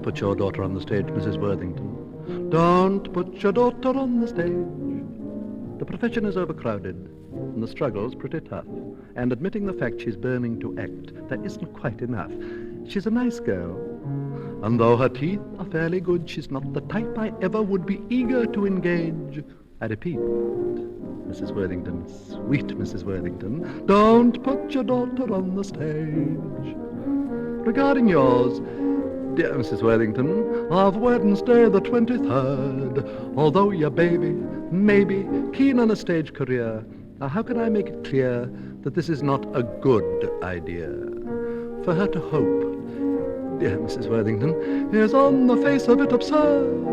put your daughter on the stage, Mrs. Worthington. Don't put your daughter on the stage. The profession is overcrowded, and the struggle's pretty tough. And admitting the fact she's burning to act, that isn't quite enough. She's a nice girl, and though her teeth are fairly good, she's not the type I ever would be eager to engage. I repeat, Mrs. Worthington, sweet Mrs. Worthington, don't put your daughter on the stage. Regarding yours, dear Mrs. Worthington, of Wednesday the 23rd, although your baby may be keen on a stage career, how can I make it clear that this is not a good idea? For her to hope, dear Mrs. Worthington, is on the face of it absurd.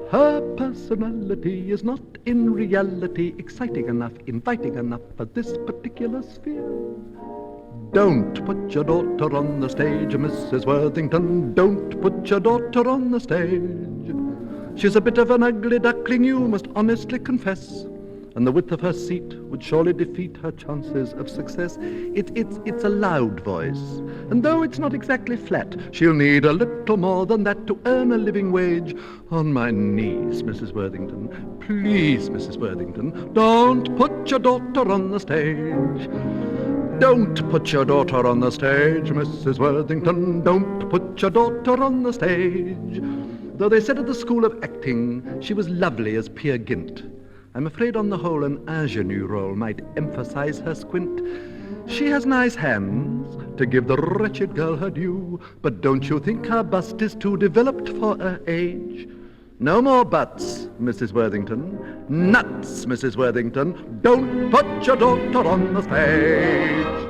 Her personality is not in reality exciting enough, inviting enough for this particular sphere. Don't put your daughter on the stage, Mrs. Worthington. Don't put your daughter on the stage. She's a bit of an ugly duckling, you must honestly confess. And the width of her seat would surely defeat her chances of success. It's a loud voice, and though it's not exactly flat, she'll need a little more than that to earn a living wage. On my knees, Mrs. Worthington, please, Mrs. Worthington, don't put your daughter on the stage. Don't put your daughter on the stage, Mrs. Worthington, don't put your daughter on the stage. Though they said at the School of Acting she was lovely as Peer Gynt, I'm afraid on the whole an ingenue role might emphasize her squint. She has nice hands to give the wretched girl her due, but don't you think her bust is too developed for her age? No more buts, Mrs. Worthington. Nuts, Mrs. Worthington. Don't put your daughter on the stage.